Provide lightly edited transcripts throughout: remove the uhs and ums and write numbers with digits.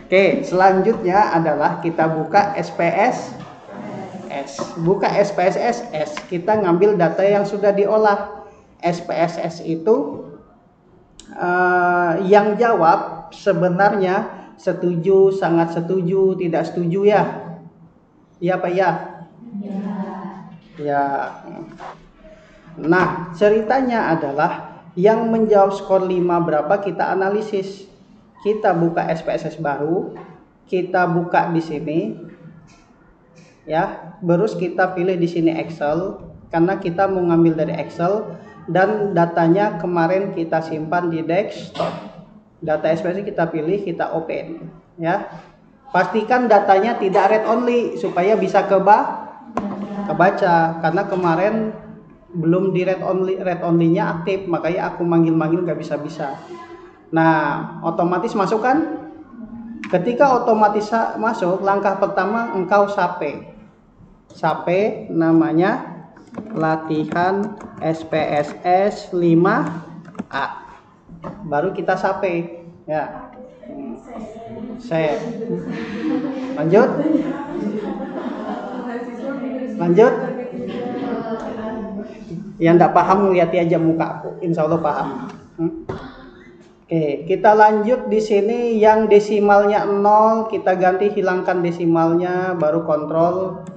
Oke, selanjutnya adalah kita buka SPSS. Buka SPSS, kita ngambil data yang sudah diolah. SPSS itu yang jawab sebenarnya setuju, sangat setuju, tidak setuju ya. Iya Pak ya? Ya. Nah, ceritanya adalah yang menjawab skor 5 berapa kita analisis. Kita buka SPSS baru, kita buka di sini. Ya, terus kita pilih di sini Excel karena kita mau ngambil dari Excel dan datanya kemarin kita simpan di desktop. Data SPSS kita pilih, kita open, ya. Pastikan datanya tidak read only supaya bisa kebaca karena kemarin belum di read only-nya aktif, makanya aku manggil-manggil nggak bisa. Nah, otomatis masuk kan? Ketika otomatis masuk, langkah pertama engkau sape namanya latihan SPSS 5A. Baru kita sape ya. Save. Lanjut. Yang tidak paham lihat aja muka aku, insya Allah paham. Oke, kita lanjut di sini yang desimalnya 0 kita ganti, hilangkan desimalnya, baru kontrol V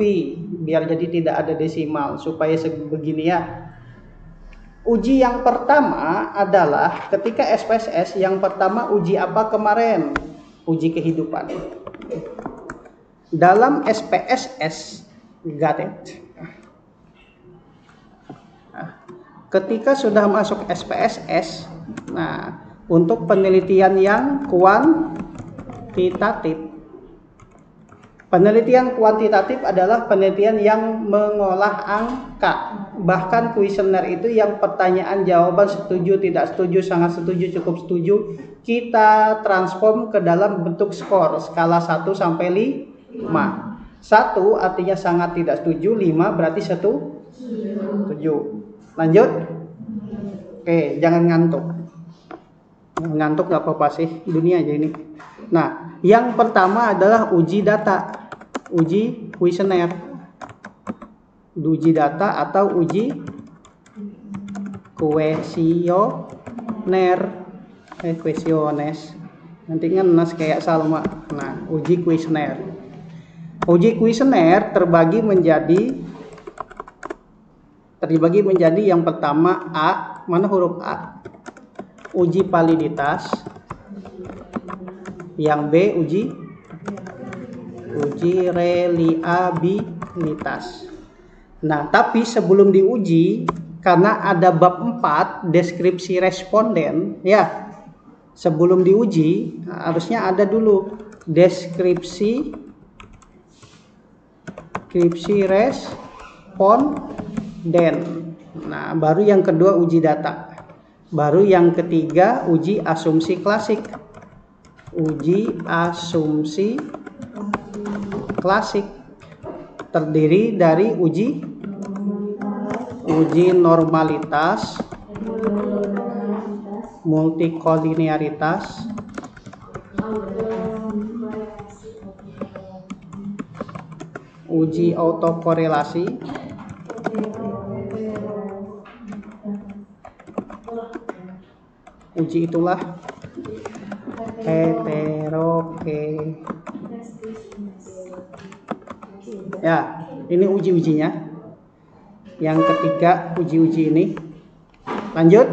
biar jadi tidak ada desimal supaya sebegini ya. Uji yang pertama adalah ketika SPSS yang pertama uji apa kemarin? Uji kehidupan. Dalam SPSS got it. Ketika sudah masuk SPSS, nah untuk penelitian yang kuantitatif. Penelitian kuantitatif adalah penelitian yang mengolah angka. Bahkan kuesioner itu yang pertanyaan jawaban setuju, tidak setuju, sangat setuju, cukup setuju, kita transform ke dalam bentuk skor skala 1 sampai 5. 1 artinya sangat tidak setuju, 5 berarti setuju. Lanjut. Oke, jangan ngantuk. Ngantuk gak apa-apa sih, dunia aja ini. Nah, yang pertama adalah uji data, uji kuesioner, uji data atau uji kuesiones. Nanti ngenes kayak Salma. Nah, uji kuesioner. Uji kuesioner terbagi menjadi yang pertama A, mana huruf A? Uji validitas. Yang B uji reliabilitas. Nah, tapi sebelum diuji karena ada bab 4 deskripsi responden ya. Sebelum diuji harusnya ada dulu deskripsi responden. Nah, baru yang kedua uji data. Baru yang ketiga uji asumsi klasik. Uji asumsi klasik terdiri dari uji normalitas, multikolinearitas, uji autokorelasi, uji itulah ya, ini uji-ujinya. Yang ketiga uji-uji ini. Lanjut.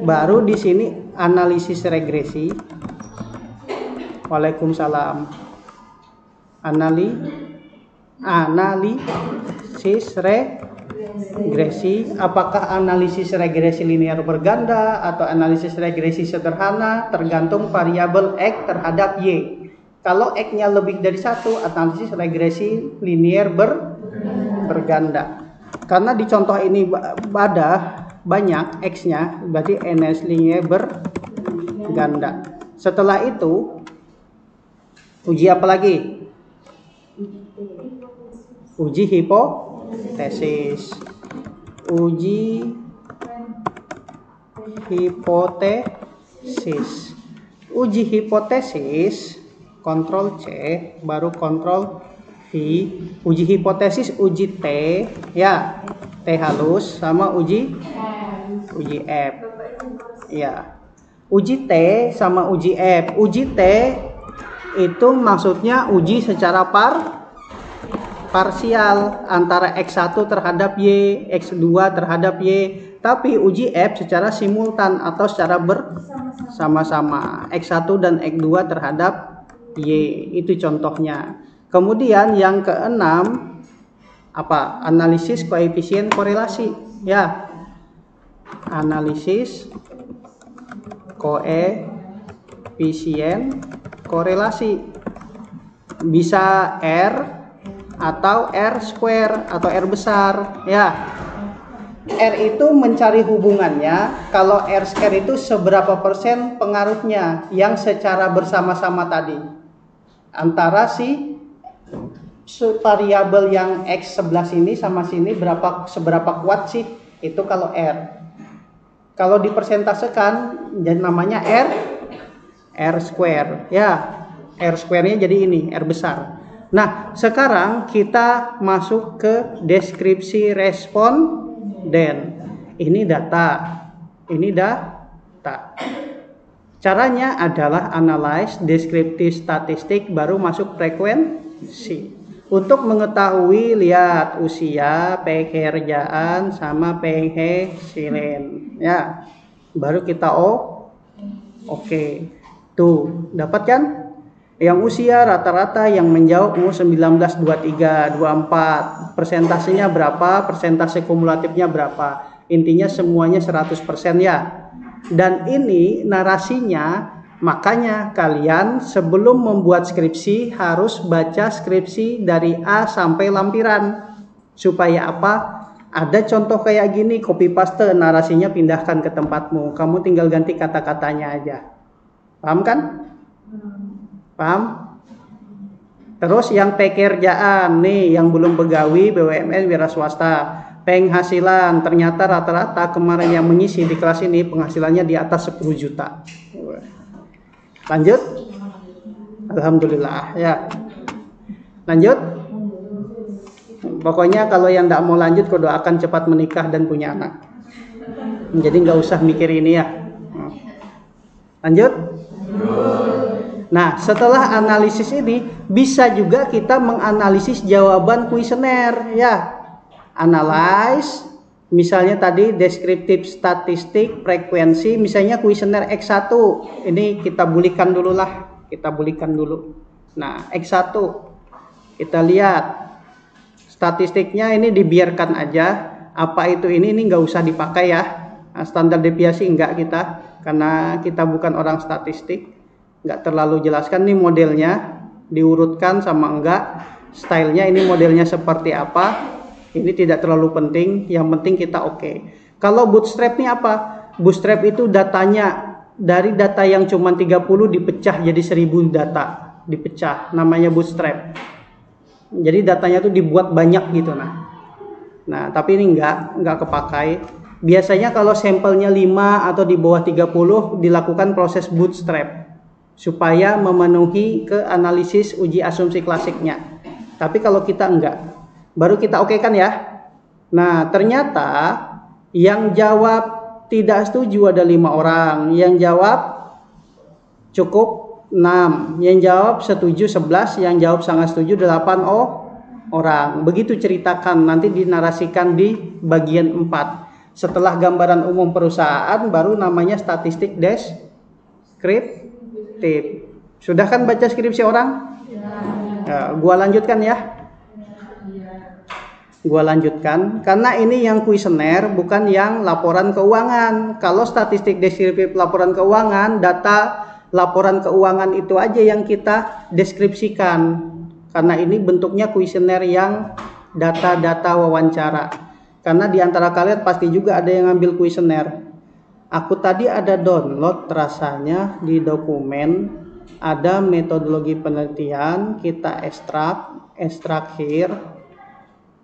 Baru di sini analisis regresi. Waalaikumsalam. Analisis regresi. Apakah analisis regresi linear berganda atau analisis regresi sederhana, tergantung variabel X terhadap Y. Kalau X-nya lebih dari 1, analisis regresi linear berganda. Karena di contoh ini ada banyak X-nya, berarti NS linear berganda. Setelah itu, uji apa lagi? Uji hipotesis. Uji hipotesis. Uji hipotesis, Ctrl C, baru Ctrl V. Uji hipotesis, uji T, ya, T halus, sama uji F, ya. Uji T sama uji F. Uji T itu maksudnya uji secara parsial antara X1 terhadap Y, X2 terhadap Y. Tapi uji F secara simultan atau secara bersama-sama, X1 dan X2 terhadap Y. Itu contohnya. Kemudian yang keenam, apa? Analisis koefisien korelasi, ya. Analisis koefisien korelasi. Bisa R atau R square atau R besar, ya. R itu mencari hubungannya, kalau R square itu seberapa persen pengaruhnya yang secara bersama-sama tadi antara si variabel yang X11 ini sama sini seberapa kuat sih itu kalau R. Kalau dipersentasekan jadi namanya R square, ya. R square-nya jadi ini R besar. Nah, sekarang kita masuk ke deskripsi responden. Ini data. Ini data. Caranya adalah analyze, deskriptif statistik, baru masuk frekuensi. Untuk mengetahui, lihat usia, pekerjaan, sama penghasilan, ya. Baru kita oke. Tuh, dapat kan? Yang usia rata-rata yang menjawab umur 19, 23, 24. Persentasenya berapa? Persentase kumulatifnya berapa? Intinya semuanya 100% ya. Dan ini narasinya. Makanya kalian sebelum membuat skripsi harus baca skripsi dari A sampai lampiran. Supaya apa? Ada contoh kayak gini, copy paste, narasinya pindahkan ke tempatmu. Kamu tinggal ganti kata-katanya aja. Paham kan? Paham? Terus yang pekerjaan nih, yang belum pegawai, BUMN, wira swasta. Penghasilan, ternyata rata-rata kemarin yang mengisi di kelas ini penghasilannya di atas 10 juta. Lanjut. Alhamdulillah, ya. Lanjut. Pokoknya kalau yang tidak mau lanjut, kau doakan cepat menikah dan punya anak. Jadi nggak usah mikir ini ya. Lanjut. Nah, setelah analisis ini bisa juga kita menganalisis jawaban kuesioner, ya. Analyze, misalnya tadi deskriptif statistik, frekuensi, misalnya kuesioner X1. Ini kita bulikan dulu lah, Nah, X1 kita lihat statistiknya, ini dibiarkan aja. Apa itu ini nggak usah dipakai ya. Nah, standar deviasi enggak kita, karena kita bukan orang statistik. Nggak terlalu jelaskan nih modelnya, diurutkan sama enggak, stylenya ini modelnya seperti apa. Ini tidak terlalu penting, yang penting kita oke. Kalau bootstrap ini apa? Bootstrap itu datanya dari data yang cuma 30 dipecah jadi 1000 data, dipecah, namanya bootstrap. Jadi datanya tuh dibuat banyak gitu. Nah, tapi ini enggak kepakai. Biasanya kalau sampelnya 5 atau di bawah 30 dilakukan proses bootstrap supaya memenuhi ke analisis uji asumsi klasiknya. Tapi kalau kita enggak, baru kita oke kan ya. Nah, ternyata yang jawab tidak setuju ada 5 orang, yang jawab cukup 6, yang jawab setuju 11, yang jawab sangat setuju 8 orang. Begitu ceritakan, nanti dinarasikan di bagian 4. Setelah gambaran umum perusahaan, baru namanya statistik deskriptif. Sudah kan baca skripsi orang? Ya, gua lanjutkan ya. Gua lanjutkan, karena ini yang kuesioner, bukan yang laporan keuangan. Kalau statistik deskriptif laporan keuangan, data laporan keuangan itu aja yang kita deskripsikan. Karena ini bentuknya kuesioner yang data-data wawancara. Karena di antara kalian pasti juga ada yang ngambil kuesioner. Aku tadi ada download rasanya di dokumen, ada metodologi penelitian, kita ekstrak here,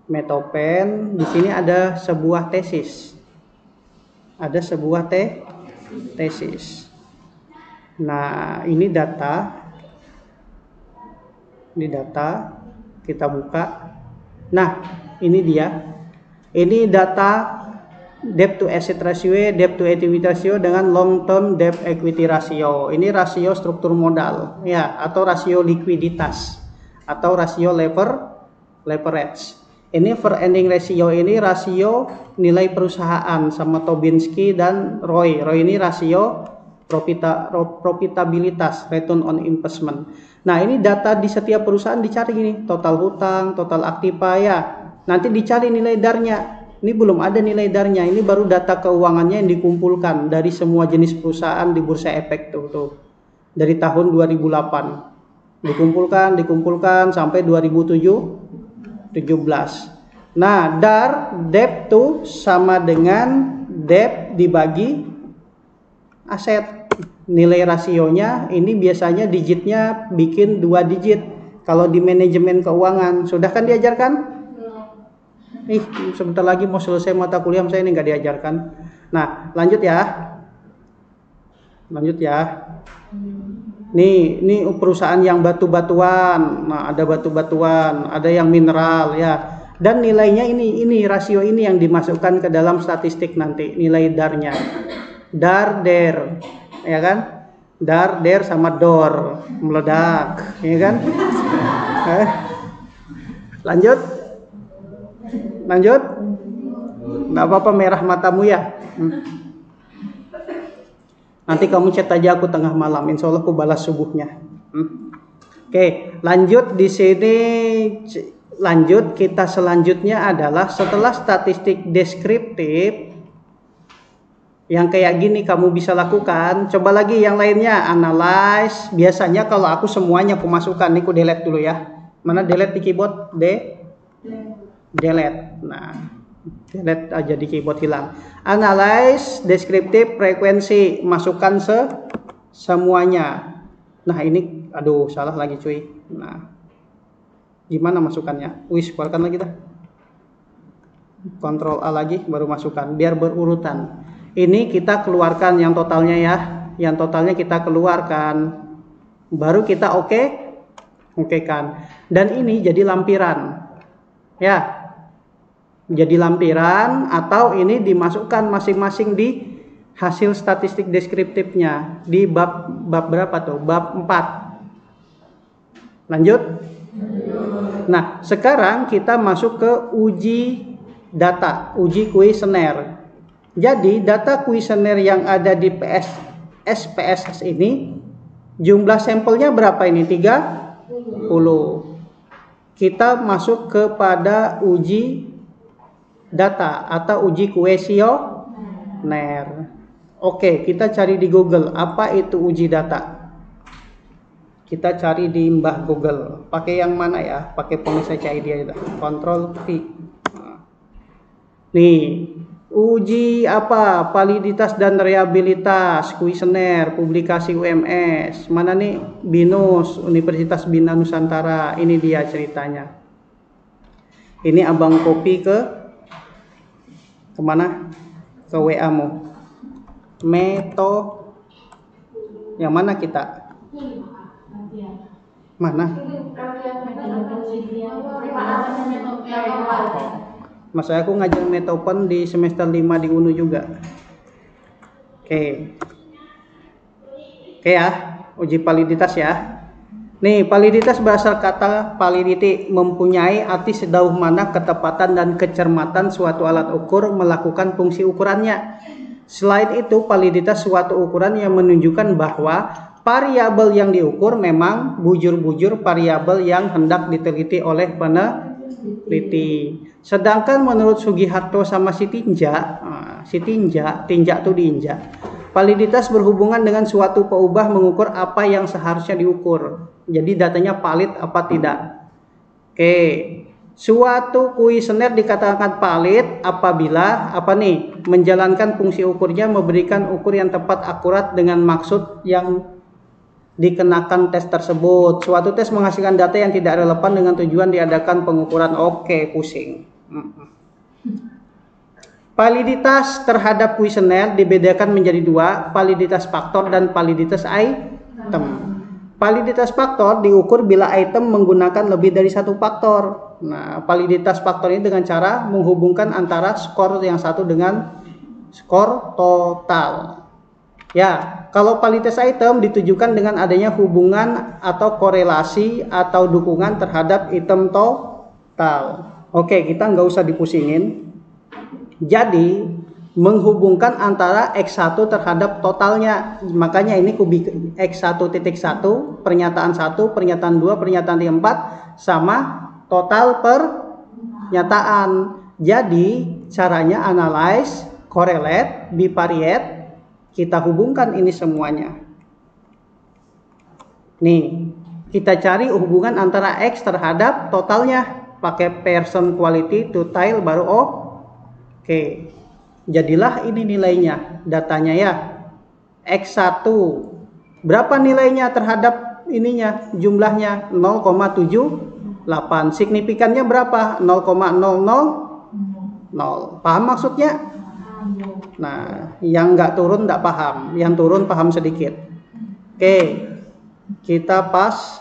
Metopen. Di sini ada sebuah tesis. Ada sebuah tesis. Nah, ini data. Ini data. Kita buka. Nah, ini dia. Ini data debt to asset ratio, debt to equity ratio dengan long term debt equity ratio. Ini rasio struktur modal ya, atau rasio likuiditas atau rasio leverage. Ini per ending ratio, ini rasio nilai perusahaan sama Tobinsky dan Roy. Roy ini rasio profitabilitas, return on investment. Nah, ini data di setiap perusahaan dicari ini, total hutang, total aktiva ya. Nanti dicari nilai darnya. Ini belum ada nilai darnya, ini baru data keuangannya yang dikumpulkan dari semua jenis perusahaan di Bursa Efek tuh. Dari tahun 2008. Dikumpulkan sampai 2017. Nah, DAR debt to sama dengan debt dibagi aset. Nilai rasionya ini biasanya digitnya bikin 2 digit. Kalau di manajemen keuangan, sudah kan diajarkan? Sebentar lagi mau selesai mata kuliah saya ini nggak diajarkan. Nah, lanjut ya. Ini perusahaan yang batu-batuan. Nah, ada batu-batuan, ada yang mineral ya. Dan nilainya ini rasio ini yang dimasukkan ke dalam statistik nanti, nilai darnya. Dar der, ya kan? Dar der sama dor, meledak, ya kan? Lanjut. Nggak apa-apa merah matamu ya. Nanti kamu chat aja aku tengah malam, insya Allah aku balas subuhnya. Oke, lanjut di sini. Lanjut, kita selanjutnya adalah setelah statistik deskriptif yang kayak gini kamu bisa lakukan. Coba lagi yang lainnya, analyze. Biasanya kalau aku semuanya aku masukkan, nih aku delete dulu ya. Mana delete di keyboard? Delete. Nah, delete aja di keyboard, hilang. Analyze, deskriptif, frekuensi, masukkan semuanya. Nah, ini aduh salah lagi cuy. Nah, gimana masukannya? Keluarkan lagi dah. Ctrl A lagi baru masukkan biar berurutan. Ini kita keluarkan yang totalnya ya. Yang totalnya kita keluarkan. Baru kita okekan. Dan ini jadi lampiran. Ya. Jadi lampiran atau ini dimasukkan masing-masing di hasil statistik deskriptifnya di bab berapa tuh? Bab 4. Lanjut. Nah, sekarang kita masuk ke uji data, uji kuesioner. Jadi, data kuesioner yang ada di SPSS ini jumlah sampelnya berapa ini? 30. Kita masuk kepada uji data atau uji kuesioner. Oke, kita cari di Google apa itu uji data. Kita cari di Mbah Google. Pakai yang mana ya? Pakai penulis aja dia. Ctrl V. Nih, uji apa? Validitas dan reliabilitas kuesioner publikasi UMS. Mana nih? BINUS, Universitas Bina Nusantara. Ini dia ceritanya. Ini abang copy kemana? Ke WA-mu. Yang mana kita? Mana? Mas aku ngajar metopen di semester 5 di UNU juga. Oke ya, uji validitas ya. Nih, validitas berasal kata validity, mempunyai arti sejauh mana ketepatan dan kecermatan suatu alat ukur melakukan fungsi ukurannya. Selain itu, validitas suatu ukuran yang menunjukkan bahwa variabel yang diukur memang bujur-bujur variabel yang hendak diteliti oleh peneliti. Sedangkan menurut Sugiharto sama si Tinja tuh diinjak. Validitas berhubungan dengan suatu peubah mengukur apa yang seharusnya diukur. Jadi datanya valid apa tidak. Oke. Suatu kuesioner dikatakan valid apabila menjalankan fungsi ukurnya, memberikan ukur yang tepat akurat dengan maksud yang dikenakan tes tersebut. Suatu tes menghasilkan data yang tidak relevan dengan tujuan diadakan pengukuran. Oke, pusing. Validitas terhadap kuesioner dibedakan menjadi dua, validitas faktor dan validitas item. Validitas faktor diukur bila item menggunakan lebih dari satu faktor. Nah, validitas faktor ini dengan cara menghubungkan antara skor yang satu dengan skor total. Ya, kalau validitas item ditujukan dengan adanya hubungan atau korelasi atau dukungan terhadap item total. Oke, kita nggak usah dipusingin. Jadi menghubungkan antara X1 terhadap totalnya. Makanya ini kubik X1.1, pernyataan 1, pernyataan 2, pernyataan 4 sama total pernyataan. Jadi caranya analyze, correlate, bivariate, kita hubungkan ini semuanya. Nih, kita cari hubungan antara X terhadap totalnya pakai person quality to tile baru Oke. Jadilah ini nilainya, datanya ya. X1 berapa nilainya terhadap ininya, jumlahnya 0,78. Signifikannya berapa? 0,000. Paham maksudnya? Nah, yang nggak turun nggak paham, yang turun paham sedikit. Oke, kita paste.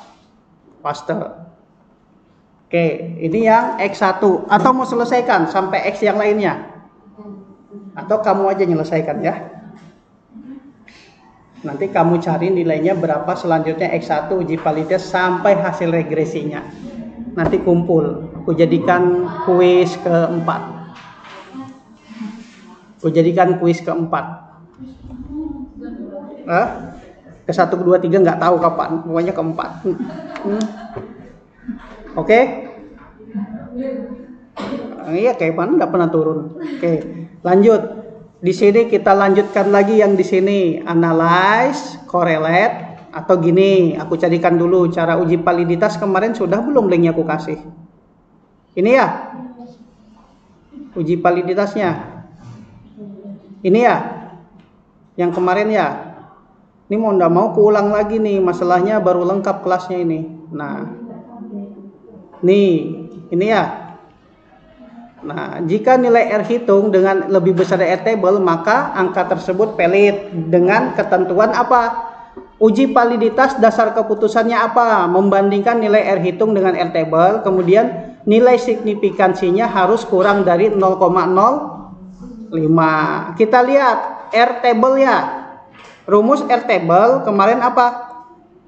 Oke, ini yang X1. Atau mau selesaikan sampai X yang lainnya? Atau kamu aja nyelesaikan ya. Nanti kamu cari nilainya berapa selanjutnya X1 uji validitas sampai hasil regresinya. Nanti kumpul. Aku jadikan kuis keempat. Ke 1, 2, 3 nggak tahu kapan. Pokoknya keempat. Oke? Iya, kayak mana nggak pernah turun. Oke. Lanjut, di sini kita lanjutkan lagi yang di sini, analyze, correlate, atau gini, aku carikan dulu cara uji validitas kemarin sudah belum linknya aku kasih. Ini ya, uji validitasnya. Ini ya, yang kemarin ya. Ini mau ndak mau kuulang lagi nih, masalahnya baru lengkap kelasnya ini. Nah, nih, ini ya. Nah, jika nilai R hitung dengan lebih besar dari R table, maka angka tersebut valid dengan ketentuan apa? Uji validitas dasar keputusannya apa? Membandingkan nilai R hitung dengan R table, kemudian nilai signifikansinya harus kurang dari 0,05. Kita lihat R table ya. Rumus R table kemarin apa?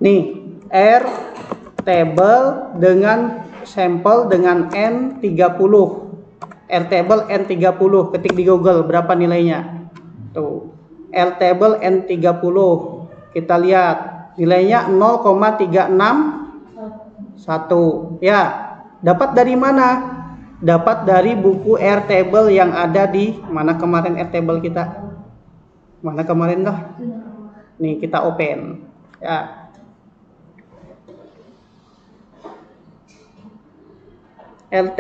Nih, R table dengan sampel dengan N30. R table N30, ketik di Google berapa nilainya. Tuh, R table N30. Kita lihat nilainya 0,361. Ya, dapat dari mana? Dapat dari buku R table yang ada di mana kemarin R table kita? Mana kemarin dah? Nih, kita open. Ya. R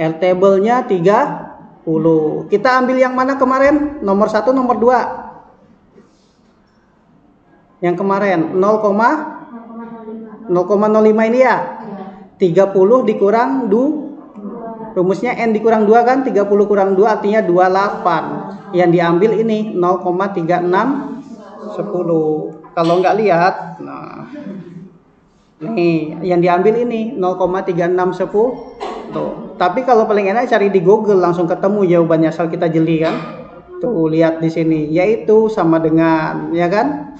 table-nya 30. Kita ambil yang mana kemarin? Nomor 1, nomor 2. Yang kemarin 0,05 ini ya. 30 dikurang 2. Rumusnya N dikurang 2 kan? 30 kurang 2 artinya 28. Yang diambil ini 0,3610. Kalau nggak lihat, nah. Nih, yang diambil ini 0,3610. Tuh. Tapi kalau paling enak cari di Google langsung ketemu jawabannya asal kita jeli kan. Tuh lihat di sini, yaitu sama dengan, ya kan?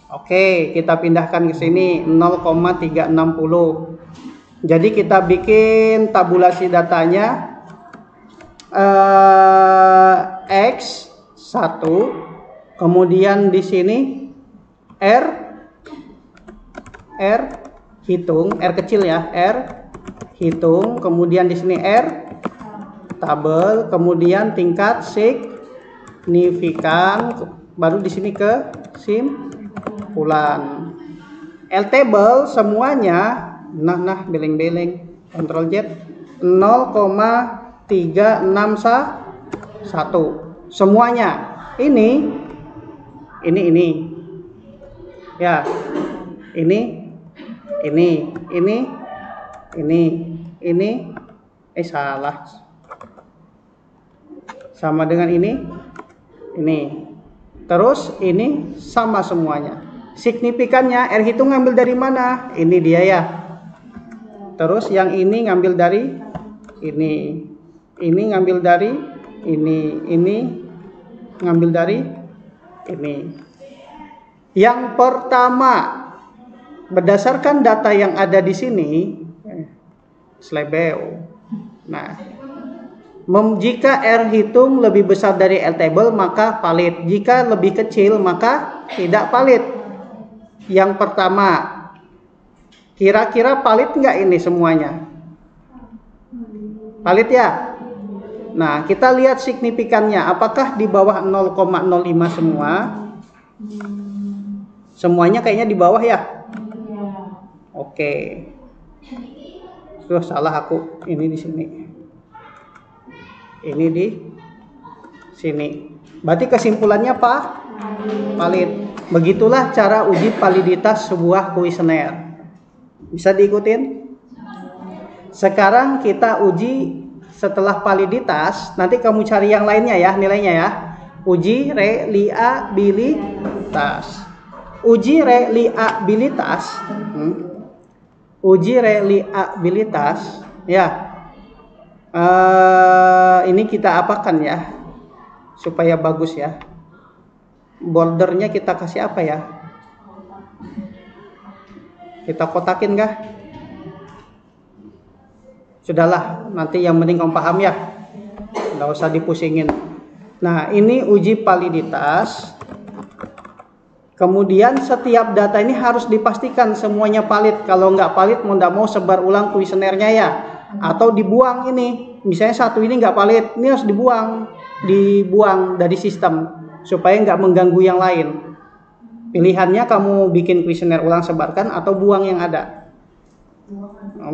Oke, kita pindahkan ke sini 0,360. Jadi kita bikin tabulasi datanya X1, kemudian di sini R hitung, R kecil ya, R hitung, kemudian di sini R tabel, kemudian tingkat signifikan, baru di sini kesimpulan. L table semuanya, nah beleng-beleng, Ctrl Z 0,361 semuanya. Ini ya, ini salah. sama dengan ini. Terus ini sama semuanya. Signifikannya R hitung ngambil dari mana? Ini dia ya. Terus yang ini ngambil dari ini ngambil dari ini ngambil dari ini. Yang pertama, berdasarkan data yang ada di sini, slebeo. Nah, jika R hitung lebih besar dari L table maka valid. Jika lebih kecil maka tidak valid. Yang pertama, kira-kira valid nggak ini semuanya? Valid ya? Nah, kita lihat signifikannya. Apakah di bawah 0,05 semua? Semuanya kayaknya di bawah ya? Oke. Terus salah aku. Ini di sini. Ini di sini. Berarti kesimpulannya apa? Valid. Begitulah cara uji validitas sebuah kuesioner. Bisa diikutin? Sekarang kita uji setelah validitas. Nanti kamu cari yang lainnya ya, nilainya ya. Uji reliabilitas. Uji reliabilitas. Uji reliabilitas. Ya. Ini kita apakan ya? Supaya bagus ya. Bordernya kita kasih apa ya? Kita kotakin kah? Sudahlah, nanti yang penting kamu paham ya. Nggak usah dipusingin. Nah, ini uji validitas. Kemudian setiap data ini harus dipastikan semuanya valid. Kalau nggak valid, mau nggak mau sebar ulang kuesionernya ya. Atau dibuang ini. Misalnya satu ini nggak valid, ini harus dibuang dari sistem. Supaya nggak mengganggu yang lain. Pilihannya kamu bikin kuesioner ulang sebarkan atau buang yang ada.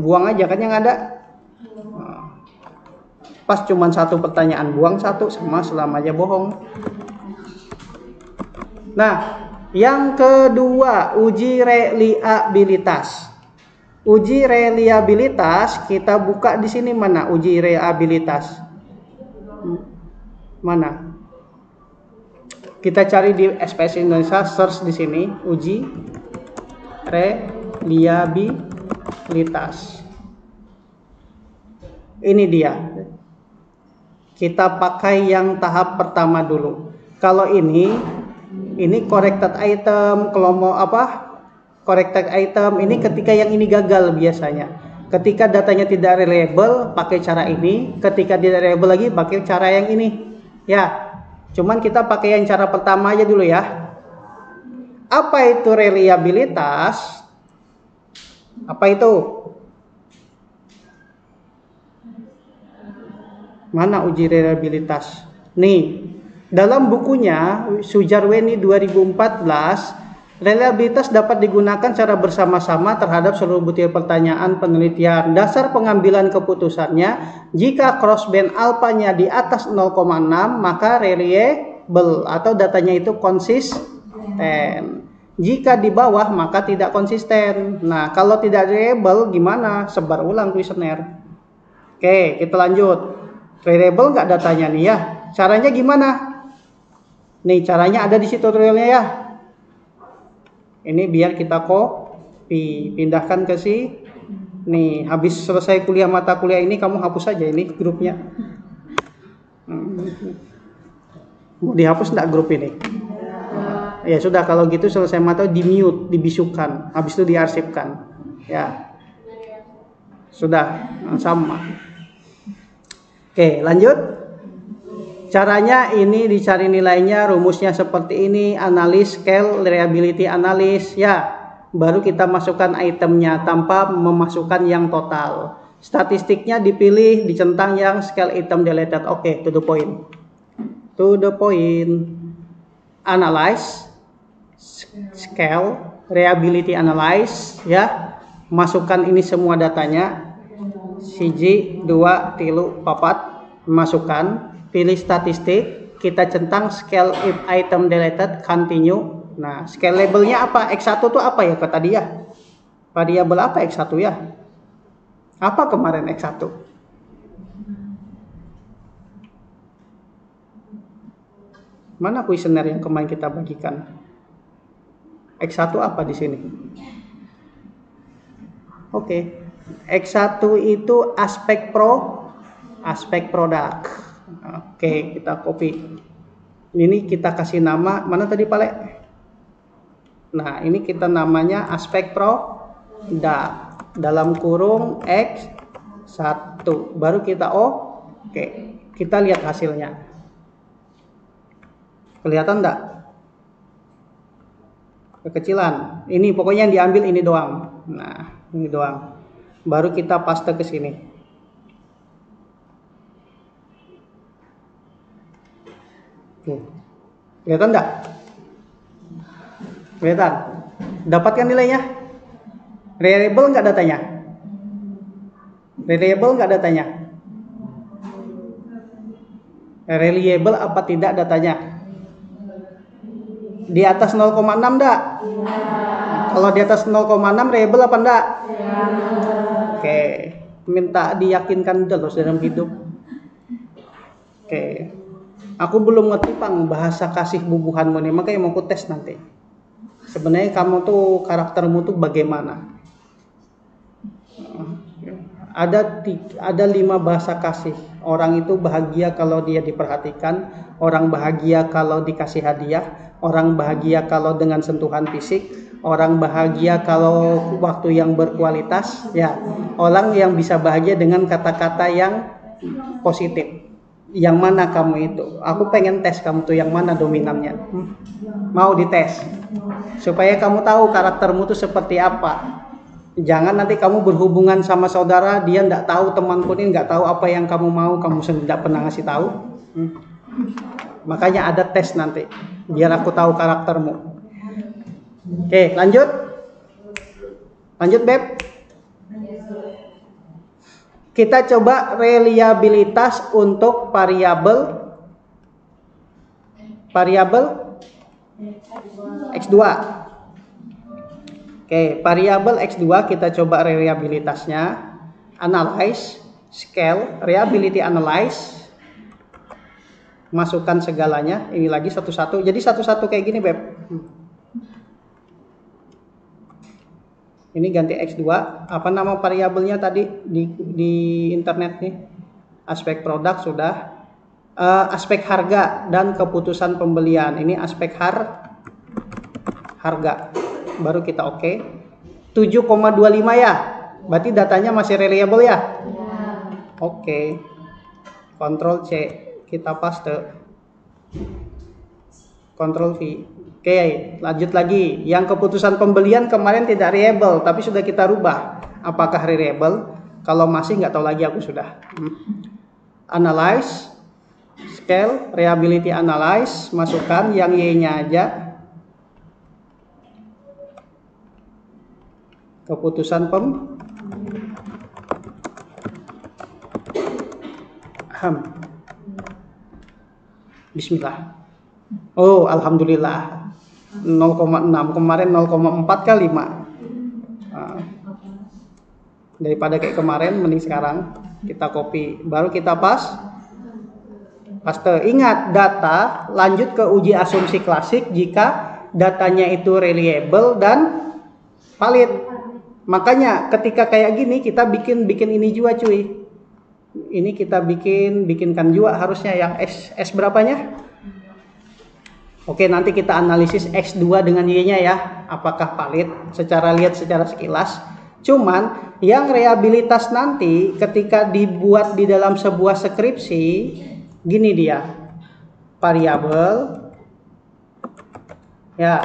Buang aja kan yang ada. Pas cuman satu pertanyaan, buang satu, sama selama aja bohong. Nah, yang kedua, uji reliabilitas. Uji reliabilitas kita buka di sini. Mana uji reliabilitas? Mana? Kita cari di SPS Indonesia, search di sini, uji reliabilitas. Ini dia. Kita pakai yang tahap pertama dulu. Kalau ini corrected item, kalau mau corrected item ini ketika yang ini gagal biasanya. Ketika datanya tidak reliable pakai cara ini, ketika tidak reliable lagi pakai cara yang ini. Ya. Cuman kita pakai yang cara pertama aja dulu ya. Apa itu reliabilitas? Apa itu? Mana uji reliabilitas? Nih, dalam bukunya Sujarweni 2014, reliabilitas dapat digunakan secara bersama-sama terhadap seluruh butir pertanyaan penelitian. Dasar pengambilan keputusannya, jika crossband alfanya di atas 0,6, maka reliable atau datanya itu konsisten. Jika di bawah, maka tidak konsisten. Nah, kalau tidak reliable gimana? Sebar ulang kuesioner. Oke, kita lanjut. Reliable nggak datanya nih ya? Caranya gimana? Nih caranya ada di situ tutorialnya ya. Ini biar kita copy, pindahkan ke nih. Habis selesai kuliah mata kuliah ini kamu hapus saja ini grupnya. Mau dihapus nggak grup ini? Ya sudah, kalau gitu selesai mata di mute, dibisukan, habis itu diarsipkan. Ya. Sudah sama. Oke, lanjut. Caranya ini dicari nilainya, rumusnya seperti ini, analis, scale, reliability analis, ya. Baru kita masukkan itemnya tanpa memasukkan yang total. Statistiknya dipilih, dicentang yang scale item deleted. Oke, to the point. To the point. Analyze, scale, reliability analyze, ya. Masukkan ini semua datanya. Siji, 2, 3, 4, masukkan, pilih statistik, kita centang scale if item deleted, continue. Nah, scale labelnya apa? X1 itu apa ya kata dia? Variabel apa X1 ya? Apa kemarin X1? Mana kuesioner yang kemarin kita bagikan? X1 apa di sini? Oke. X1 itu aspek produk. Oke, kita copy. Ini kita kasih nama, mana tadi Pak Le? Nah, ini kita namanya aspek produk dalam kurung X1. Baru kita oke. Kita lihat hasilnya. Kelihatan enggak? Kekecilan. Ini pokoknya yang diambil ini doang. Nah, ini doang. Baru kita paste ke sini. Kelihatan enggak? Kelihatan? Dapatkan nilainya? Reliable enggak datanya? Reliable enggak datanya? Reliable apa tidak datanya? Di atas 0,6 enggak? Kalau di atas 0,6 reliable apa enggak? Oke, minta diyakinkan terus dalam hidup. Oke. Aku belum ngerti Pang bahasa kasih bubuhanmu nih, makanya mau aku tes nanti. Sebenarnya kamu tuh karaktermu tuh bagaimana? Ada 5 bahasa kasih. Orang itu bahagia kalau dia diperhatikan, orang bahagia kalau dikasih hadiah, orang bahagia kalau dengan sentuhan fisik, orang bahagia kalau waktu yang berkualitas, ya. Orang yang bisa bahagia dengan kata-kata yang positif. Yang mana kamu itu? Aku pengen tes kamu tuh yang mana dominannya. Mau dites supaya kamu tahu karaktermu tuh seperti apa. Jangan nanti kamu berhubungan sama saudara, dia nggak tahu, temanku ini nggak tahu apa yang kamu mau, kamu tidak pernah ngasih tahu. Makanya ada tes nanti, biar aku tahu karaktermu. Oke, lanjut. Lanjut, Beb. Kita coba reliabilitas untuk variabel X2. Oke, variabel X2 kita coba reliabilitasnya. Analyze, scale, reliability analyze. Masukkan segalanya. Ini lagi satu-satu. Jadi satu-satu kayak gini, Beb. Ini ganti X2. Apa nama variabelnya tadi di internet nih? Aspek produk sudah. Aspek harga dan keputusan pembelian. Ini aspek harga. Baru kita oke. 7,25 ya. Berarti datanya masih reliable ya? Oke. Ctrl C. Kita paste. Ctrl V. Oke, lanjut lagi. Yang keputusan pembelian kemarin tidak reliable, tapi sudah kita rubah. Apakah reliable? Kalau masih nggak tahu lagi aku sudah. Analyze, scale, reliability analyze, masukkan yang Y-nya aja. Keputusan Bismillah. Oh, alhamdulillah. 0,6 kemarin 0,4 kali 5. Daripada kayak kemarin mending sekarang kita copy, baru kita paste. Ingat, data lanjut ke uji asumsi klasik jika datanya itu reliable dan valid. Makanya ketika kayak gini kita bikin ini juga cuy. Ini kita bikinkan juga harusnya yang S berapanya? Oke, nanti kita analisis X2 dengan Y-nya ya, apakah valid secara sekilas. Cuman yang reliabilitas nanti ketika dibuat di dalam sebuah skripsi, gini dia. Variabel. Ya,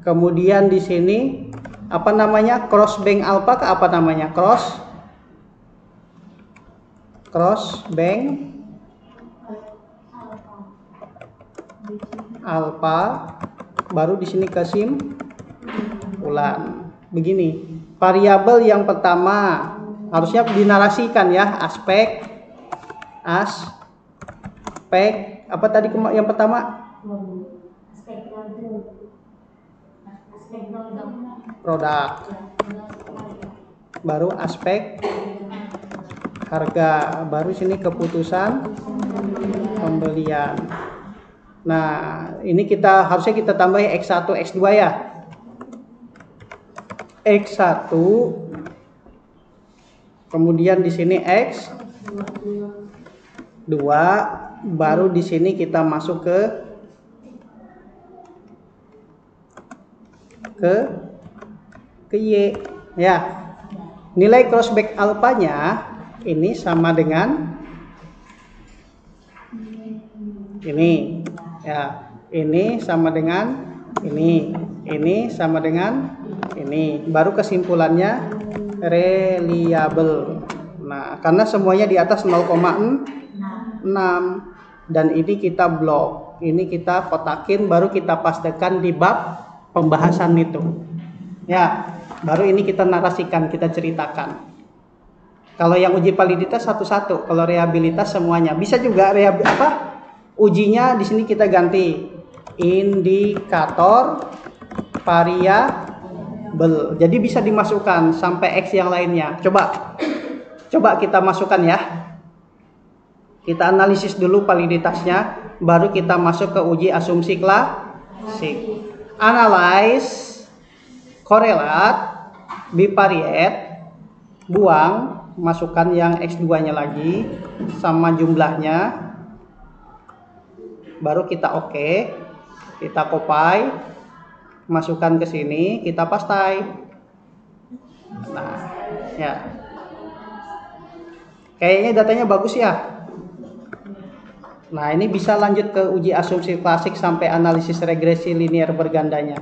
kemudian di sini apa namanya? Cross bank alpha ke apa namanya? Cross bank alpha, baru di sini kesimpulan. Begini, variabel yang pertama harusnya dinarasikan ya, aspek apa tadi yang pertama? Produk. Baru aspek harga, baru sini keputusan pembelian. Nah, ini harusnya kita tambahin X1, X2 ya. X1, kemudian di sini X2, baru di sini kita masuk ke Y ya. Nilai crossback alfanya ini sama dengan ini ya, ini sama dengan ini sama dengan ini, baru kesimpulannya reliable. Nah, karena semuanya di atas 0,6 dan ini kita blok, ini kita kotakin, baru kita pastekan di bab pembahasan itu ya, baru ini kita narasikan, kita ceritakan. Kalau yang uji validitas satu-satu, kalau rehabilitas semuanya. Bisa juga ujinya di sini kita ganti indikator variabel. Jadi bisa dimasukkan sampai X yang lainnya. Coba kita masukkan ya. Kita analisis dulu validitasnya, baru kita masuk ke uji asumsi klasik. Analyze, correlate, bivariate, buang, masukkan yang X2-nya lagi sama jumlahnya. Baru kita oke, kita copy, masukkan ke sini, kita paste. Nah, ya. Kayaknya datanya bagus ya. Nah, ini bisa lanjut ke uji asumsi klasik sampai analisis regresi linear bergandanya.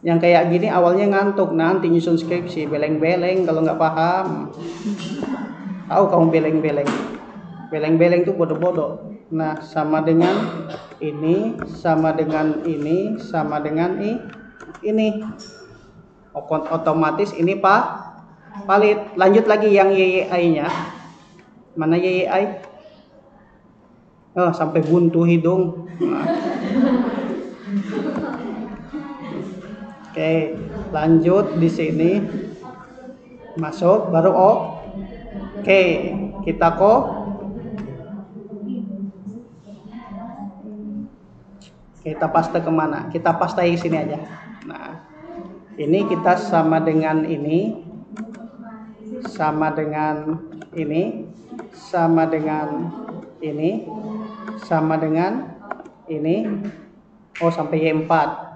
Yang kayak gini awalnya ngantuk, nanti nyusun skripsi beleng-beleng kalau nggak paham. Tahu kamu beleng-beleng? Beleng-beleng itu bodoh-bodoh. Nah, sama dengan ini, sama dengan ini, sama dengan ini. Otomatis ini valid. Lanjut lagi yang YYI-nya. Mana YYI? Oh, sampai buntu hidung. Nah. Oke, lanjut di sini. Masuk, baru oke, kita kita paste kemana? Kita paste di sini aja. Nah, ini kita sama dengan ini, sama dengan ini, sama dengan ini, sama dengan ini. Oh, sampai Y4.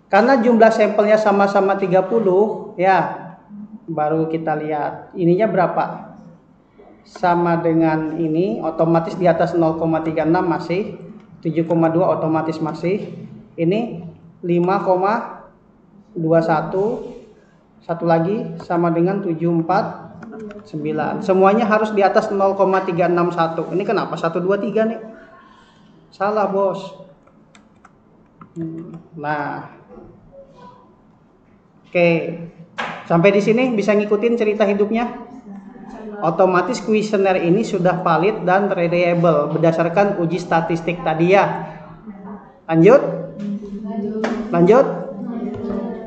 Karena jumlah sampelnya sama-sama 30 ya, baru kita lihat ininya berapa. Sama dengan ini, otomatis di atas 0,36 masih, 7,2 otomatis masih. Ini 5,21, satu lagi sama dengan 749. Semuanya harus di atas 0,361. Ini kenapa 123 nih? Salah, Bos. Nah, oke, sampai di sini bisa ngikutin cerita hidupnya. Otomatis kuesioner ini sudah valid dan reliable berdasarkan uji statistik tadi ya. Lanjut.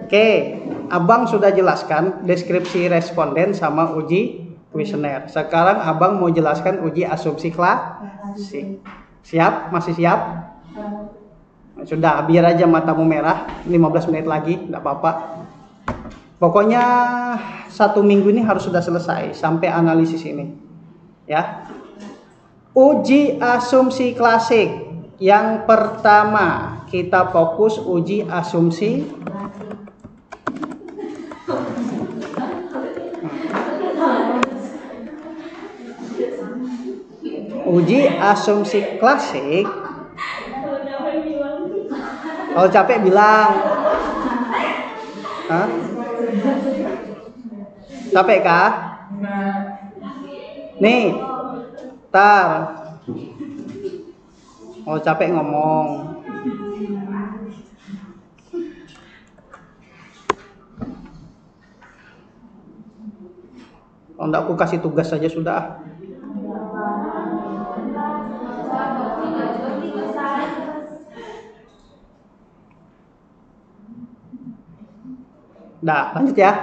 Oke, Abang sudah jelaskan deskripsi responden sama uji kuesioner. Sekarang Abang mau jelaskan uji asumsi klasik. Siap? Masih siap? Sudah, biar aja matamu merah. 15 menit lagi, nggak apa-apa. Pokoknya 1 minggu ini harus sudah selesai sampai analisis ini. Ya. Uji asumsi klasik. Yang pertama, kita fokus uji asumsi. Uji asumsi klasik. Kalau capek bilang. Hah? Capek kah? Nih, tar. Oh, capek ngomong. Kalau enggak aku kasih tugas saja sudah. Dah, lanjut ya.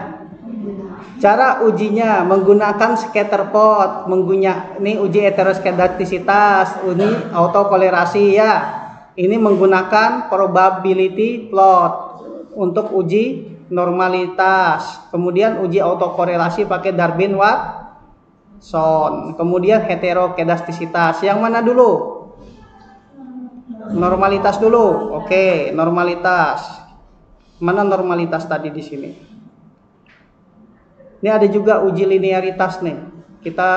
Cara ujinya menggunakan scatter plot, ini uji heteroskedastisitas, ini autokolerasi ya. Ini menggunakan probability plot untuk uji normalitas. Kemudian uji autokorelasi pakai Darwin-Watson. Kemudian heterokedastisitas. Yang mana dulu? Normalitas dulu. Oke, normalitas. Mana normalitas tadi di sini? Ini ada juga uji linearitas nih. Kita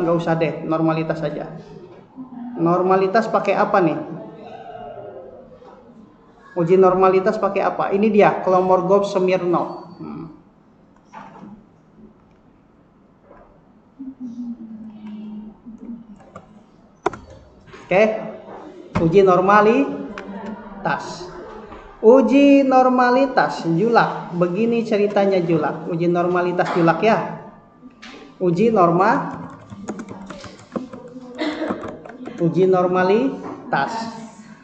nggak usah deh, normalitas saja. Normalitas pakai apa nih? Uji normalitas pakai apa? Ini dia, Kolmogorov-Smirnov. Oke, uji normalitas. Uji normalitas julak. Begini ceritanya julak. Uji normalitas julak ya. Uji normalitas.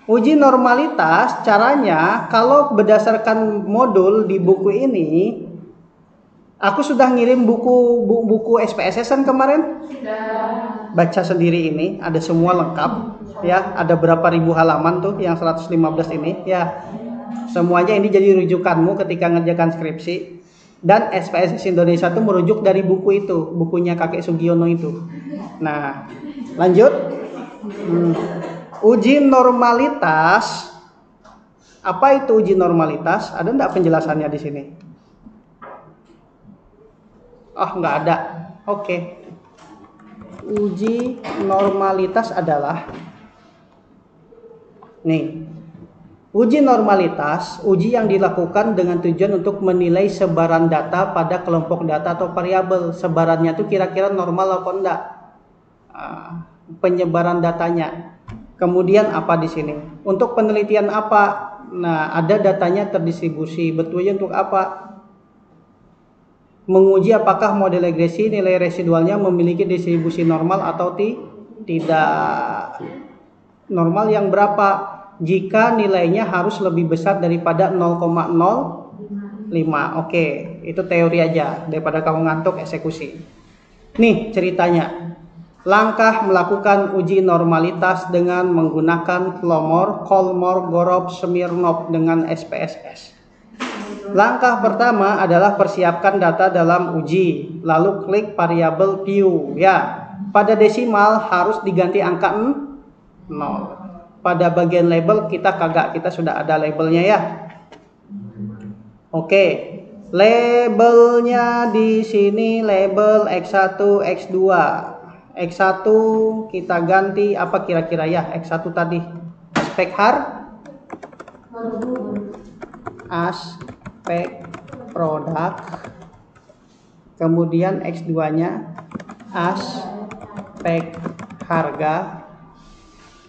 Uji normalitas caranya kalau berdasarkan modul di buku ini, aku sudah ngirim buku SPSS-an kemarin. Baca sendiri ini, ada semua lengkap ya, ada berapa ribu halaman tuh yang 115 ini ya. Semuanya ini jadi rujukanmu ketika ngerjakan skripsi. Dan SPSS Indonesia tuh merujuk dari buku itu, bukunya kakek Sugiono itu. Nah, lanjut. Uji normalitas. Apa itu uji normalitas? Ada enggak penjelasannya di sini? Oh, enggak ada. Oke. Uji normalitas adalah nih. Uji normalitas, uji yang dilakukan dengan tujuan untuk menilai sebaran data pada kelompok data atau variabel. Sebarannya itu kira-kira normal atau enggak? Penyebaran datanya. Kemudian apa di sini? Untuk penelitian apa? Nah, ada datanya terdistribusi. Betulnya untuk apa? Menguji apakah model regresi nilai residualnya memiliki distribusi normal atau tidak. Normal yang berapa? Jika nilainya harus lebih besar daripada 0,05. Oke, itu teori aja. Daripada kamu ngantuk, eksekusi. Nih ceritanya. Langkah melakukan uji normalitas dengan menggunakan Kolmogorov-Smirnov dengan SPSS. Langkah pertama adalah persiapkan data dalam uji. Lalu klik variabel view. Ya, pada desimal harus diganti angka 0. Pada bagian label kita sudah ada labelnya ya. Oke, labelnya di sini label X1, X2. X1 kita ganti apa kira-kira ya? X1 tadi aspek produk. Kemudian X2-nya aspek harga.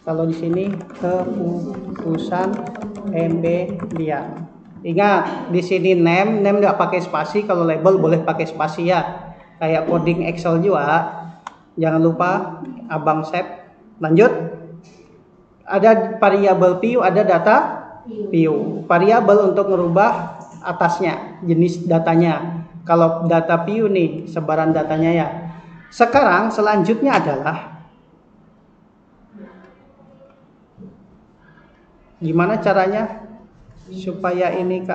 Kalau di sini keputusan embedian. Ingat, di sini name nggak pakai spasi. Kalau label boleh pakai spasi ya. Kayak coding Excel juga. Jangan lupa abang save. Lanjut. Ada variabel view, ada data view. Variabel untuk merubah atasnya, jenis datanya. Kalau data view nih, sebaran datanya ya. Sekarang selanjutnya adalah gimana caranya supaya ini ke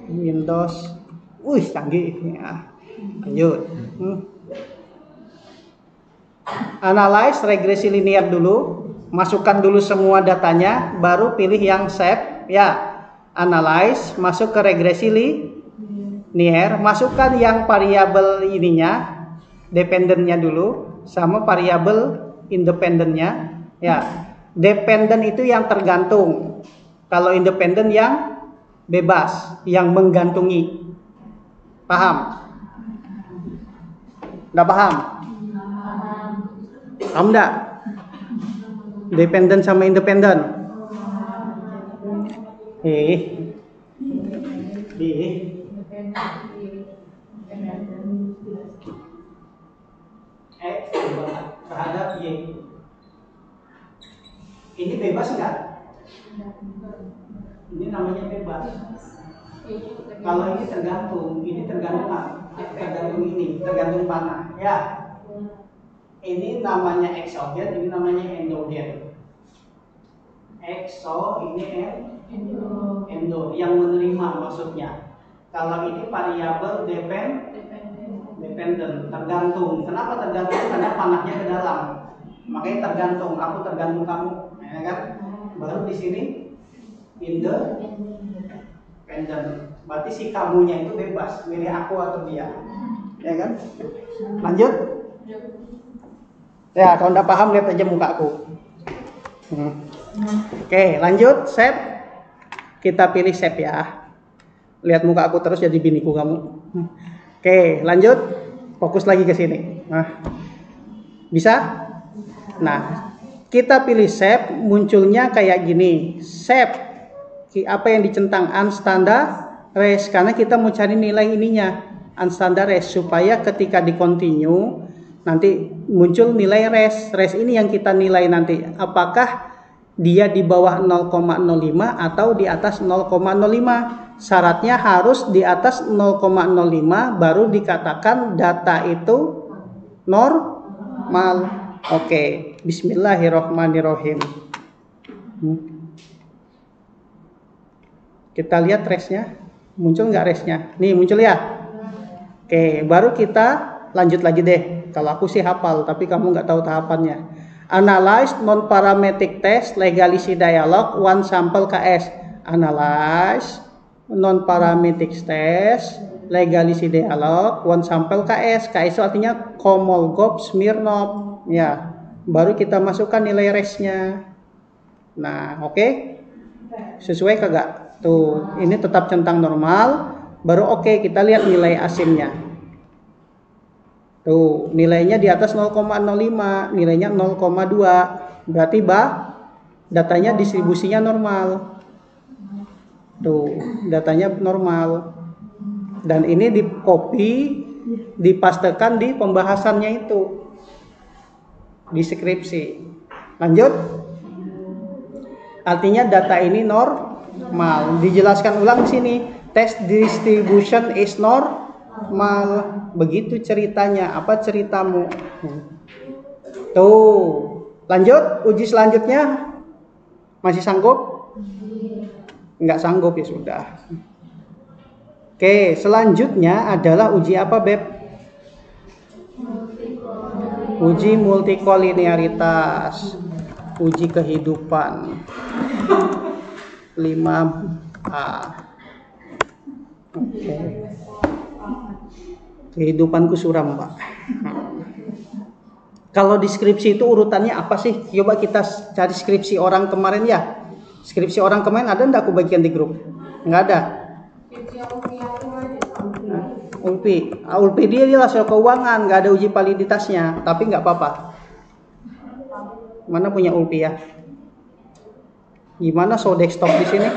Windows. Wih, canggih ya. Lanjut. Analyze regresi linear dulu. Masukkan dulu semua datanya, baru pilih yang save ya. Analyze, masuk ke regresi linear, masukkan yang variabel ininya, dependennya dulu, sama variabel independennya ya. Dependen itu yang tergantung. Kalau independen yang bebas, yang menggantungi. Paham? Nggak paham? Paham nggak? Dependen sama independen. X terhadap Y. Ini bebas nggak? Ini namanya bebas. Kalau ini tergantung ini, tergantung panah. Ya, ini namanya exogen, ini namanya endogen. Exo ini endo, yang menerima maksudnya. Kalau ini variabel dependent, tergantung. Kenapa tergantung? Karena panahnya ke dalam. Makanya tergantung, aku tergantung kamu, ya kan? Baru di sini independent. Berarti si kamunya itu bebas, milih aku atau dia, ya kan? Lanjut. Ya, kalau nggak paham lihat aja mukaku. Oke, lanjut. Save. Kita pilih save ya. Lihat muka aku terus jadi biniku kamu. Oke, lanjut. Fokus lagi ke sini. Nah, bisa? Nah, kita pilih save, munculnya kayak gini. Save. Apa yang dicentang? Unstandardized, karena kita mau cari nilai ininya. Unstandardized, supaya ketika di continue nanti muncul nilai res. Res ini yang kita nilai nanti. Apakah dia di bawah 0,05 atau di atas 0,05. Syaratnya harus di atas 0,05 baru dikatakan data itu normal. Oke, bismillahirrohmanirrohim. Kita lihat resnya. Muncul nggak resnya? Nih, muncul ya. Oke, baru kita lanjut lagi deh. Kalau aku sih hafal, tapi kamu nggak tahu tahapannya. Analyze non-parametric test legality dialog one sample KS. Analyze non-parametric test legality dialog one sample KS. KS itu artinya Kolmogorov Smirnov. Ya, baru kita masukkan nilai resnya. Nah, oke. Sesuai kagak? Tuh, ini tetap centang normal. Baru oke, kita lihat nilai asinnya. Tuh, nilainya di atas 0,05, nilainya 0,2. Berarti datanya distribusinya normal. Tuh, datanya normal. Dan ini di copy, dipastekan di pembahasannya itu. Di skripsi. Lanjut. Artinya data ini normal. Dijelaskan ulang di sini. Test distribution is normal. Begitu ceritanya. Apa ceritamu? Tuh. Lanjut. Uji selanjutnya. Masih sanggup? Enggak sanggup ya sudah. Oke, selanjutnya adalah uji apa, Beb? Uji multikolinearitas. Uji kehidupan. 5A. Oke. Kehidupanku suram, Pak. Kalau di skripsi itu urutannya apa sih? Coba kita cari skripsi orang kemarin ya. Skripsi orang kemarin ada enggak aku bagian di grup? Enggak ada. Ulpi dia lah soal keuangan, nggak ada uji validitasnya, tapi nggak apa-apa. Mana punya Ulpi ya? Gimana show desktop di sini?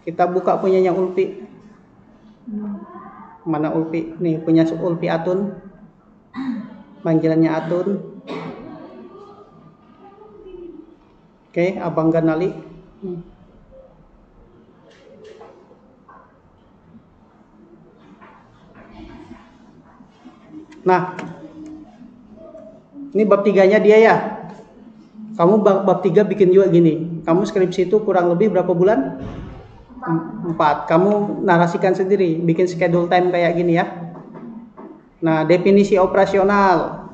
Kita buka punyanya Ulpi. Mana Ulpi? Nih punya Ulpi Atun. Panggilannya Atun. Oke, Abang Ganali. Nah, ini bab 3-nya dia ya. Kamu bab 3 bikin juga gini. Kamu skripsi itu kurang lebih berapa bulan? 4. Kamu narasikan sendiri, bikin schedule time kayak gini ya. Nah, definisi operasional.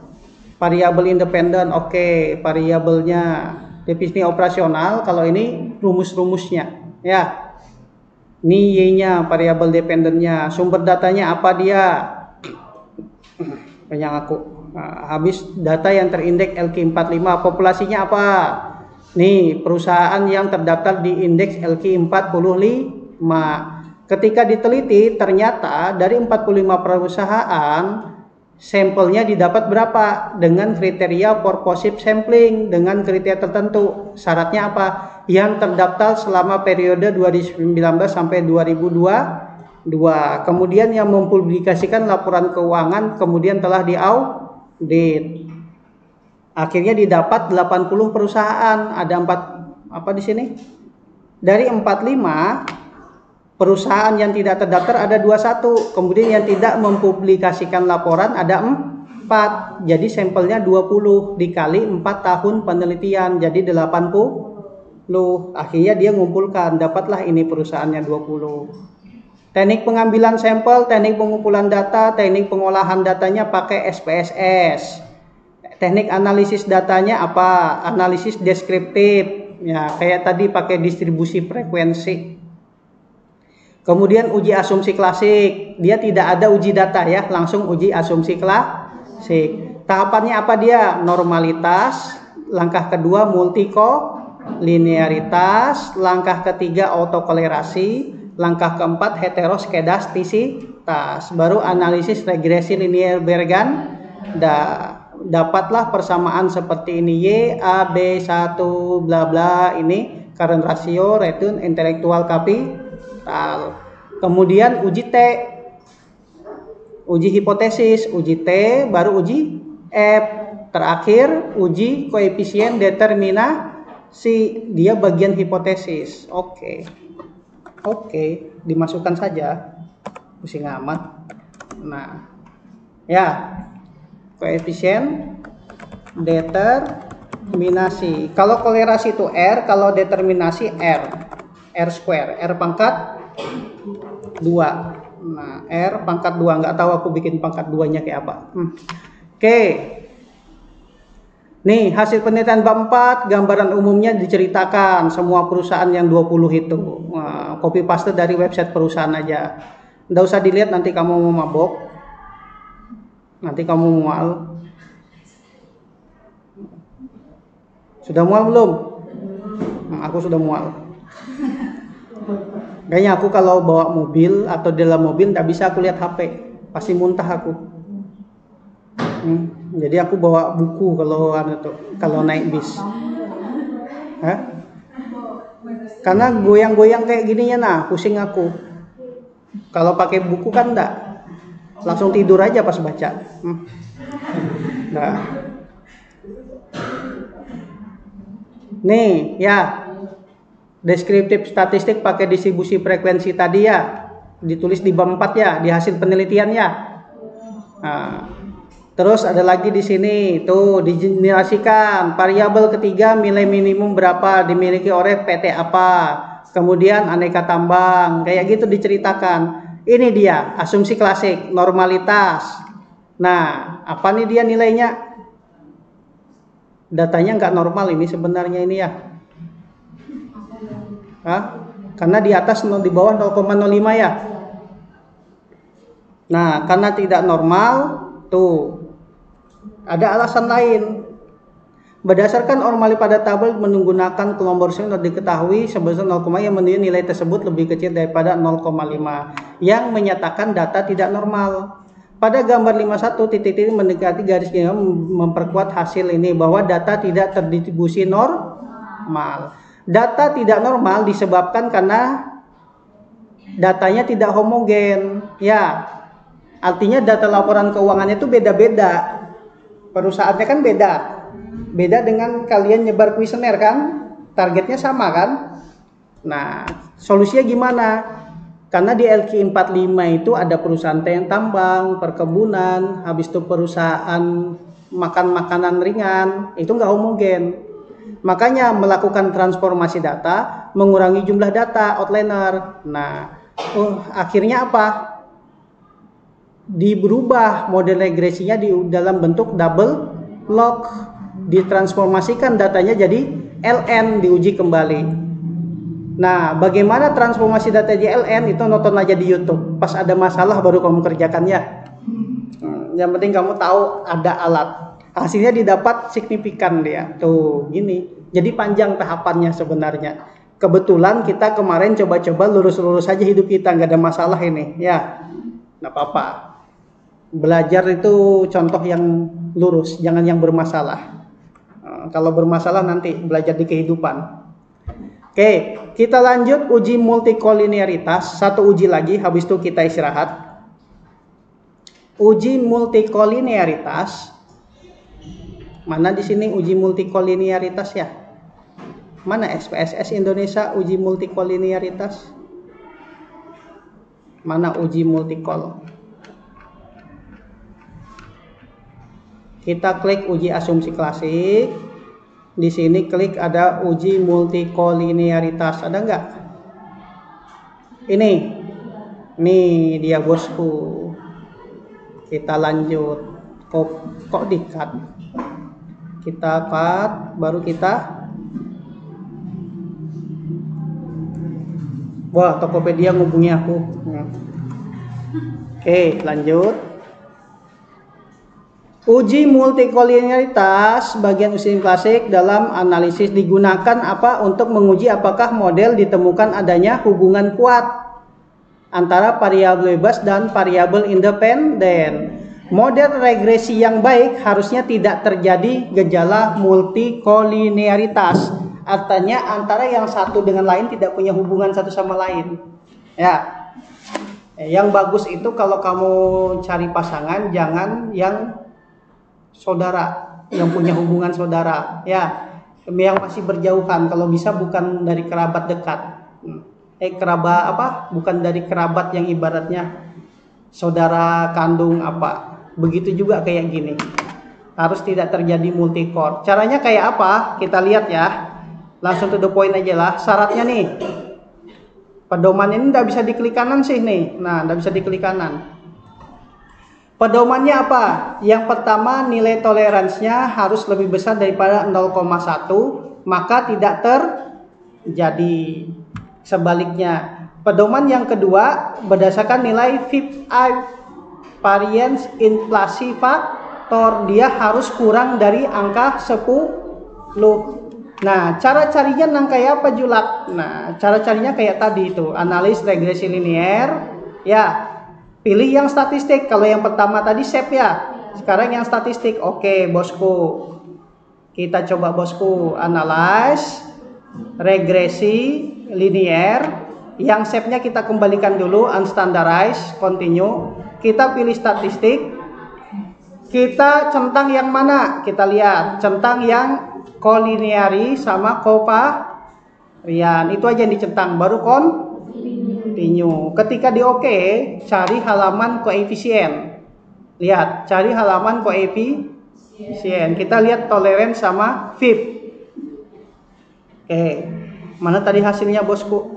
Variabel independen, oke, variabelnya. Definisi operasional, kalau ini rumus-rumusnya. Ya. Ini Y-nya, variabel dependennya. Sumber datanya apa dia? Yang aku habis data yang terindeks LQ45, populasinya apa? Nih, perusahaan yang terdaftar di indeks LQ45. Ketika diteliti ternyata dari 45 perusahaan sampelnya didapat berapa dengan kriteria purposive sampling dengan kriteria tertentu. Syaratnya apa? Yang terdaftar selama periode 2019 sampai 2022. Kemudian yang mempublikasikan laporan keuangan kemudian telah diaudit. Akhirnya didapat 80 perusahaan. Ada 4 apa di sini? Dari 45 Perusahaan yang tidak terdaftar ada 21, kemudian yang tidak mempublikasikan laporan ada 4. Jadi sampelnya 20 dikali 4 tahun penelitian, jadi 80. Akhirnya dia ngumpulkan, dapatlah ini perusahaannya 20. Teknik pengambilan sampel, teknik pengumpulan data, teknik pengolahan datanya pakai SPSS. Teknik analisis datanya apa? Analisis deskriptif. Ya, kayak tadi pakai distribusi frekuensi. Kemudian uji asumsi klasik, dia tidak ada uji data ya, langsung uji asumsi klasik. Tahapannya apa dia? Normalitas, langkah kedua multikolinearitas, langkah ketiga autokolerasi, langkah keempat heteroskedastisitas, baru analisis regresi linear Bergan. Dapatlah persamaan seperti ini, Y, A, B, 1, bla bla, ini current ratio, return intellectual capital. Kemudian uji T, uji hipotesis, uji T, baru uji F, terakhir uji koefisien determinasi, dia bagian hipotesis. Oke, dimasukkan saja, pusing amat. Nah, ya, koefisien determinasi. Kalau kolerasi itu R, kalau determinasi R square, R pangkat 2. Nah, R pangkat 2, nggak tahu aku bikin pangkat 2-nya kayak apa. Oke. Nih, hasil penelitian bab 4, gambaran umumnya diceritakan semua perusahaan yang 20 itu. Nah, copy paste dari website perusahaan aja. Nggak usah dilihat, nanti kamu mau mabok. Nanti kamu mual. Sudah mual belum? Aku sudah mual. Kayaknya aku kalau bawa mobil atau dalam mobil nggak bisa aku lihat HP, pasti muntah aku. Jadi aku bawa buku kalau naik bis. Karena goyang-goyang kayak gininya, nah pusing aku. Kalau pakai buku kan enggak, langsung tidur aja pas baca. Nah, nih ya. Deskriptif statistik pakai distribusi frekuensi tadi ya, ditulis di bab 4 ya, di hasil penelitian ya. Nah, terus ada lagi di sini tuh digenerasikan variabel ketiga nilai minimum berapa dimiliki oleh PT apa, kemudian aneka tambang, kayak gitu diceritakan. Ini dia asumsi klasik, normalitas. Nah, apa nih dia nilainya? Datanya nggak normal ini sebenarnya ini ya. Karena di atas di bawah 0,05 ya. Nah, karena tidak normal, tuh ada alasan lain. Berdasarkan normali pada tabel menggunakan kelompok yang diketahui sebesar 0, yang menunjukkan nilai tersebut lebih kecil daripada 0,5, yang menyatakan data tidak normal. Pada gambar 51 titik-titik mendekati garis memperkuat hasil ini bahwa data tidak terdistribusi normal. Data tidak normal disebabkan karena datanya tidak homogen. Ya, artinya data laporan keuangannya itu beda-beda. Perusahaannya kan beda. Beda dengan kalian nyebar kuesioner kan? Targetnya sama kan? Nah, solusinya gimana? Karena di LQ 45 itu ada perusahaan tambang, perkebunan, habis itu perusahaan makan makanan ringan, itu nggak homogen. Makanya melakukan transformasi data, mengurangi jumlah data outliner. Nah, akhirnya apa? Diberubah model regresinya di dalam bentuk double log, ditransformasikan datanya jadi LN, diuji kembali. Nah, bagaimana transformasi data di LN itu nonton aja di YouTube. Pas ada masalah baru kamu kerjakannya. Yang penting kamu tahu ada alat. Hasilnya didapat signifikan dia. Tuh, gini. Jadi panjang tahapannya sebenarnya. Kebetulan kita kemarin coba-coba lurus-lurus aja hidup kita, nggak ada masalah ini. Ya, nggak apa-apa. Belajar itu contoh yang lurus, jangan yang bermasalah. Kalau bermasalah nanti belajar di kehidupan. Oke, kita lanjut uji multikolinearitas. Satu uji lagi, habis itu kita istirahat. Uji multikolinearitas. Mana di sini uji multikolinearitas ya? Mana SPSS Indonesia uji multikolinearitas? Mana uji multicol? Kita klik uji asumsi klasik. Di sini klik ada uji multikolinearitas. Ada nggak? Ini. Nih dia bosku. Kita lanjut. Kok di-cut? Kita cut, baru kita. Wah, Tokopedia ngubungi aku. Oke, lanjut. Uji multikolinearitas bagian uji klasik dalam analisis digunakan apa untuk menguji apakah model ditemukan adanya hubungan kuat antara variabel bebas dan variabel independen. Model regresi yang baik harusnya tidak terjadi gejala multikolinearitas. Artinya antara yang satu dengan lain tidak punya hubungan satu sama lain. Ya. Yang bagus itu kalau kamu cari pasangan jangan yang saudara, yang punya hubungan saudara, ya, yang masih berjauhan, kalau bisa bukan dari kerabat dekat, kerabat apa? Bukan dari kerabat yang ibaratnya saudara kandung apa. Begitu juga kayak gini, harus tidak terjadi multicore. Caranya kayak apa? Kita lihat ya, langsung to the point aja lah. Syaratnya nih, pedoman ini nggak bisa diklik kanan sih nih, nah nggak bisa diklik kanan. Pedomannya apa? Yang pertama, nilai toleransinya harus lebih besar daripada 0,1, maka tidak terjadi. Sebaliknya, pedoman yang kedua berdasarkan nilai VIPI variance inflasi faktor, dia harus kurang dari angka 10. Nah, cara carinya nang kayak apa Julak? Nah, cara carinya kayak tadi itu, analis regresi linear, ya. Pilih yang statistik. Kalau yang pertama tadi shape ya. Sekarang yang statistik. Oke, bosku. Kita coba bosku analyze regresi linear. Yang shape-nya kita kembalikan dulu unstandardized, continue. Kita pilih statistik. Kita centang yang mana? Kita lihat. Centang yang kolineari sama covarian. Itu aja yang dicentang. Baru continue. Ketika di oke, cari halaman koefisien. Lihat, cari halaman koefisien. Kita lihat toleransi sama VIP. Oke, mana tadi hasilnya bosku?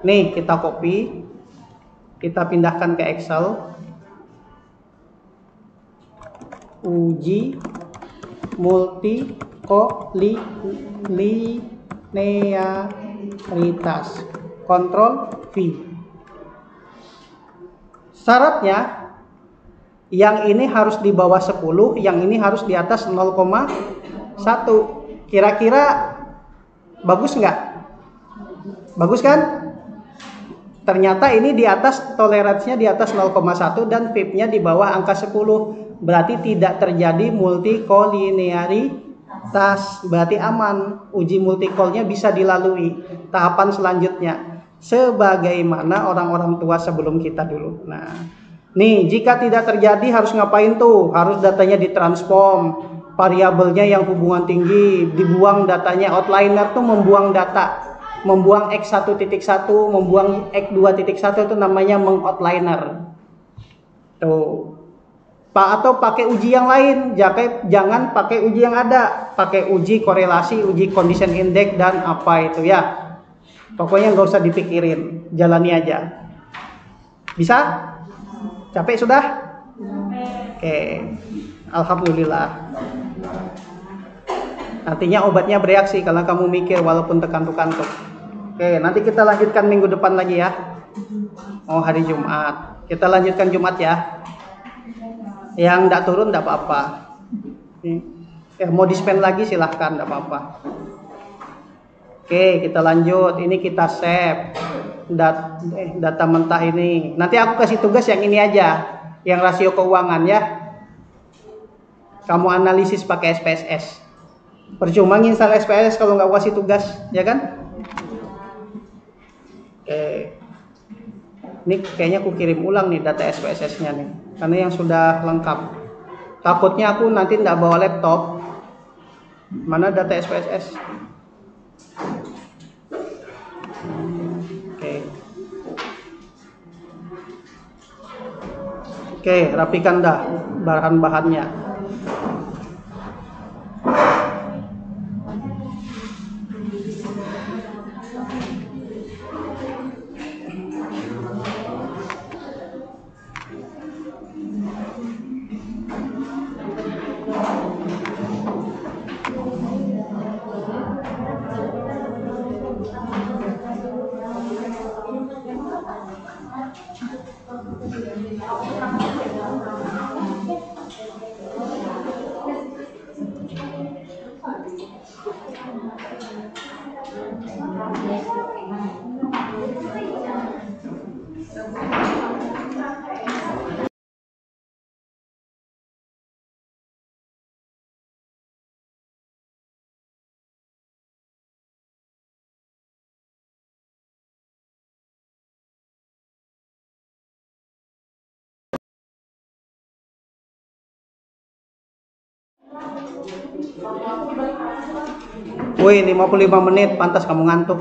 Nih, kita copy. Kita pindahkan ke Excel. Uji multikolinearitas. Ctrl V. Syaratnya yang ini harus di bawah 10, yang ini harus di atas 0,1. Kira-kira bagus nggak? Bagus kan? Ternyata ini di atas, toleransinya di atas 0,1 dan VIP-nya di bawah angka 10. Berarti tidak terjadi multikolinearitas. Berarti aman. Uji multicolnya bisa dilalui. Tahapan selanjutnya, sebagaimana orang-orang tua sebelum kita dulu. Nah, nih jika tidak terjadi harus ngapain tuh? Harus datanya ditransform, variabelnya yang hubungan tinggi dibuang datanya. Outliner tuh membuang data, membuang x1.1, membuang x2.1 itu namanya mengoutline. Tuh. Atau pakai uji yang lain, jangan pakai uji yang ada, pakai uji korelasi, uji condition index dan apa itu ya. Pokoknya nggak usah dipikirin, jalani aja. Bisa? Capek sudah? Oke, alhamdulillah. Nantinya obatnya bereaksi kalau kamu mikir walaupun terkantuk-kantuk. Oke, nanti kita lanjutkan minggu depan lagi ya. Oh, hari Jumat. Kita lanjutkan Jumat ya. Yang nggak turun nggak apa-apa. Mau di-spend lagi silahkan, nggak apa-apa. Oke, kita lanjut. Ini kita save data mentah ini. Nanti aku kasih tugas yang ini aja, yang rasio keuangan ya. Kamu analisis pakai SPSS. Percuma nginstal SPSS kalau nggak kasih tugas, ya kan? Oke. Ini kayaknya aku kirim ulang nih data SPSS-nya nih, karena yang sudah lengkap. Takutnya aku nanti nggak bawa laptop. Mana data SPSS? Oke. Oke, rapikan dah bahan-bahannya. Woi, 55 menit, pantas kamu ngantuk.